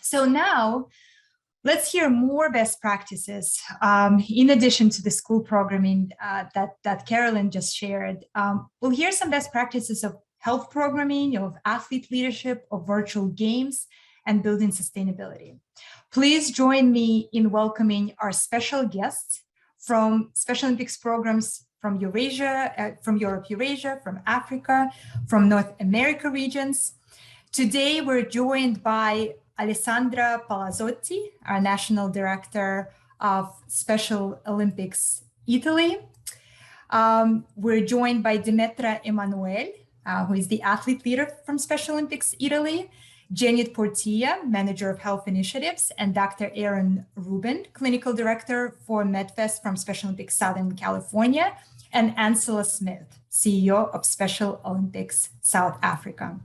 So now let's hear more best practices. In addition to the school programming that Carolyn just shared, we'll hear some best practices of health programming, of athlete leadership, of virtual games, and building sustainability. Please join me in welcoming our special guests from Special Olympics programs from Eurasia, from Europe, Eurasia, from Africa, from North America regions. Today, we're joined by Alessandra Palazzotti, our National Director of Special Olympics Italy. We're joined by Demetra Emanuele, who is the athlete leader from Special Olympics Italy, Janet Portilla, Manager of Health Initiatives, and Dr. Aaron Rubin, Clinical Director for MedFest from Special Olympics Southern California, and Ansela Smith, CEO of Special Olympics South Africa.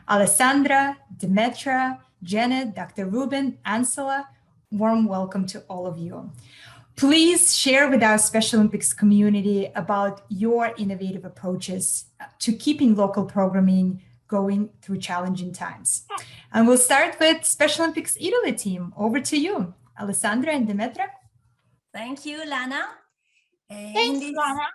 Alessandra, Demetra, Janet, Dr. Rubin, Ansela, warm welcome to all of you. Please share with our Special Olympics community about your innovative approaches to keeping local programming going through challenging times. And we'll start with Special Olympics Italy team. Over to you, Alessandra and Demetra. Thank you, Lana. Thanks, Lana.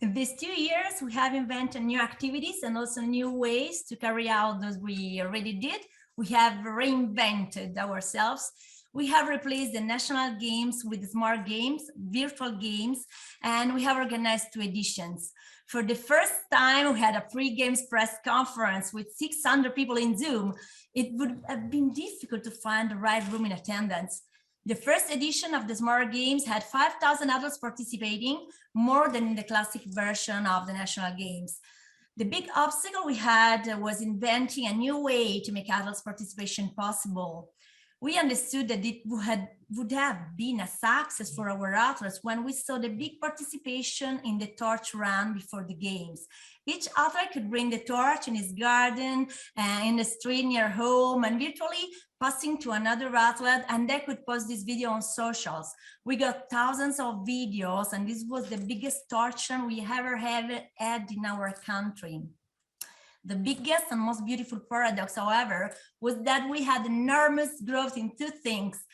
In these 2 years, we have invented new activities and also new ways to carry out those we already did. We have reinvented ourselves. We have replaced the national games with smart games, virtual games, and we have organized 2 editions. For the first time, we had a pre-games press conference with 600 people in Zoom. It would have been difficult to find the right room in attendance. The first edition of the Smart Games had 5,000 adults participating, more than in the classic version of the National Games. The big obstacle we had was inventing a new way to make adults participation possible. We understood that it would have been a success for our athletes when we saw the big participation in the torch run before the games. Each athlete could bring the torch in his garden, in the street near home, and virtually passing to another athlete, and they could post this video on socials. We got thousands of videos, and this was the biggest torch run we ever had in our country. The biggest and most beautiful paradox, however, was that we had enormous growth in 2 things,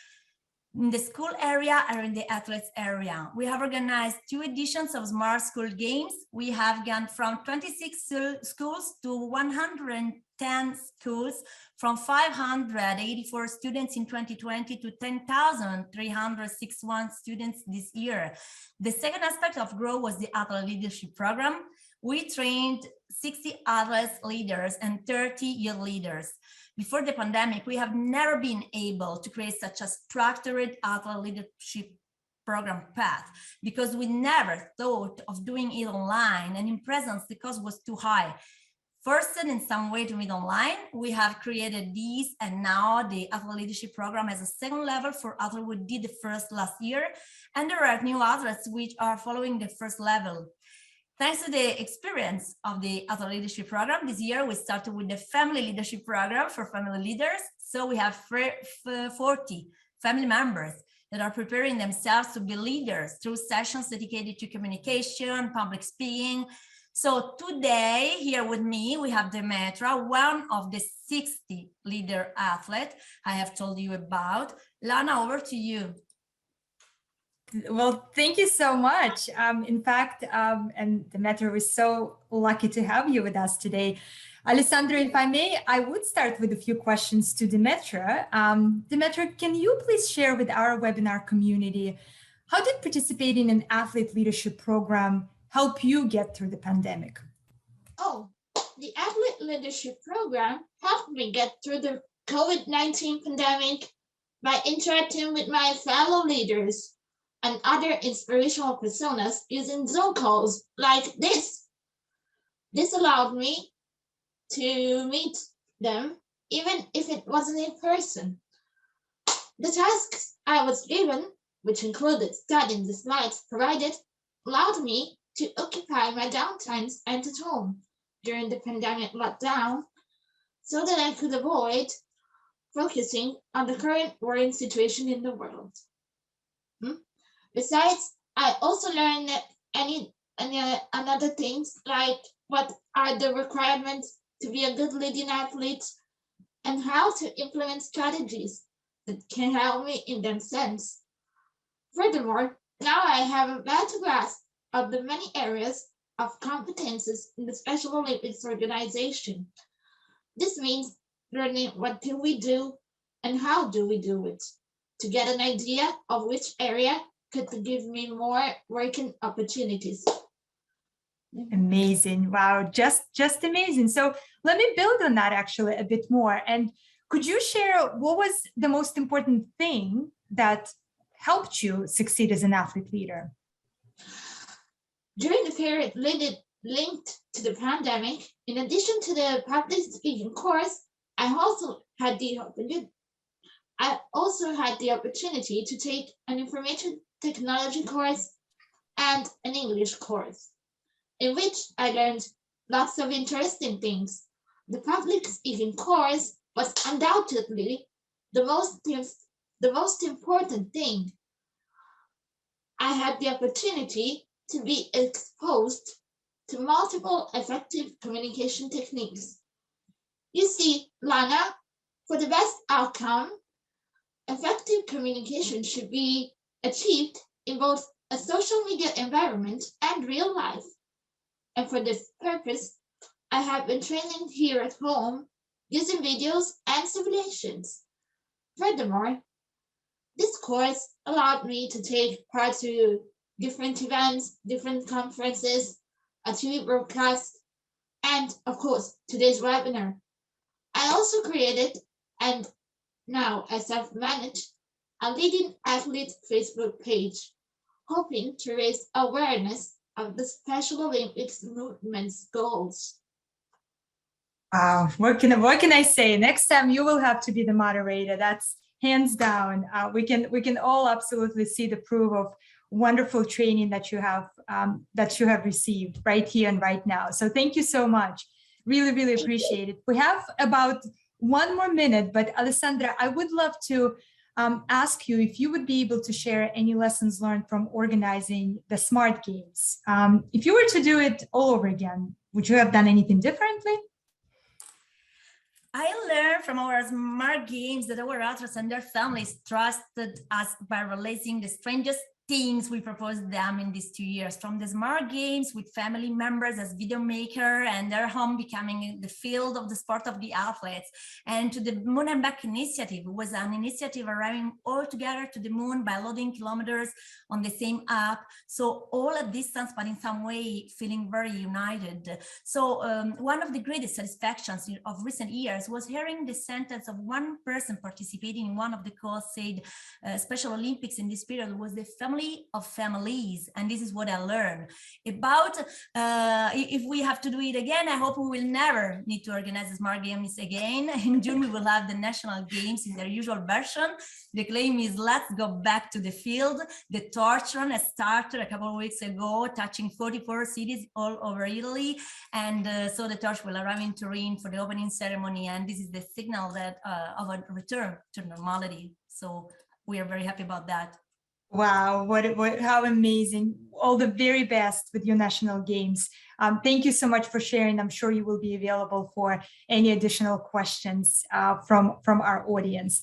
in the school area and in the athletes area. We have organized 2 editions of Smart School Games. We have gone from 26 schools to 110 schools, from 584 students in 2020 to 10,361 students this year. The second aspect of growth was the athlete leadership program. We trained 60 athletes leaders and 30 youth leaders. Before the pandemic, we have never been able to create such a structured athlete leadership program path because we never thought of doing it online, and in presence, the cost was too high. Forced in some way to meet online, we have created these, and now the athlete leadership program has a second level for athletes who did the first last year, and there are new athletes which are following the first level. Thanks to the experience of the athlete leadership program, this year we started with the family leadership program for family leaders. So we have 40 family members that are preparing themselves to be leaders through sessions dedicated to communication, public speaking. So today, here with me, we have Demetra, one of the 60 leader athletes I have told you about. Lana, over to you. Well, thank you so much. In fact, and Demetra, we're so lucky to have you with us today. Alessandra, if I may, I would start with a few questions to Demetra. Demetra, can you please share with our webinar community, how did participating in an athlete leadership program help you get through the pandemic? Oh, the athlete leadership program helped me get through the COVID-19 pandemic by interacting with my fellow leaders and other inspirational personas using Zoom calls like this. This allowed me to meet them even if it wasn't in person. The tasks I was given, which included studying the slides provided, allowed me to occupy my downtime spent at home during the pandemic lockdown so that I could avoid focusing on the current worrying situation in the world. Besides, I also learned another things like what are the requirements to be a good leading athlete, and how to implement strategies that can help me in that sense. Furthermore, now I have a better grasp of the many areas of competences in the Special Olympics organization. This means learning what do we do and how do we do it to get an idea of which area could give me more working opportunities. Amazing. Wow, just amazing. So let me build on that actually a bit more. And could you share what was the most important thing that helped you succeed as an athlete leader? During the period linked to the pandemic, in addition to the public speaking course, I also had the opportunity to take an information technology course and an English course, in which I learned lots of interesting things. The public speaking course was undoubtedly the most important thing. I had the opportunity to be exposed to multiple effective communication techniques. You see, Lana, for the best outcome, effective communication should be achieved in both a social media environment and real life. And for this purpose, I have been training here at home using videos and simulations. Furthermore, this course allowed me to take part to different events, different conferences, a TV broadcast, and of course, today's webinar. I also created and now I self-manage a leading athlete Facebook page, hoping to raise awareness of the Special Olympics movement's goals. Wow, what can I say? Next time you will have to be the moderator. That's hands down. We can all absolutely see the proof of wonderful training that you have received right here and right now. So thank you so much. Really, really appreciate it. We have about 1 more minute, but Alessandra, I would love to ask you if you would be able to share any lessons learned from organizing the Smart Games. If you were to do it all over again, would you have done anything differently? I learned from our Smart Games that our athletes and their families trusted us by releasing the strangest things we proposed them in these 2 years, from the Smart Games with family members as video maker and their home becoming the field of the sport of the athletes, and to the Moon and Back initiative. It was an initiative arriving all together to the moon by loading kilometers on the same app. So all at distance, but in some way feeling very united. So one of the greatest satisfactions of recent years was hearing the sentence of one person participating in one of the calls said, Special Olympics in this period was the family of families. And this is what I learned about. If we have to do it again, I hope we will never need to organize the Smart Games again. In June, we will have the National Games in their usual version. The claim is, let's go back to the field. The torch run has started a couple of weeks ago, touching 44 cities all over Italy. And so the torch will arrive in Turin for the opening ceremony. And this is the signal that of a return to normality. So we are very happy about that. Wow, how amazing. All the very best with your national games. Thank you so much for sharing. I'm sure you will be available for any additional questions from our audience.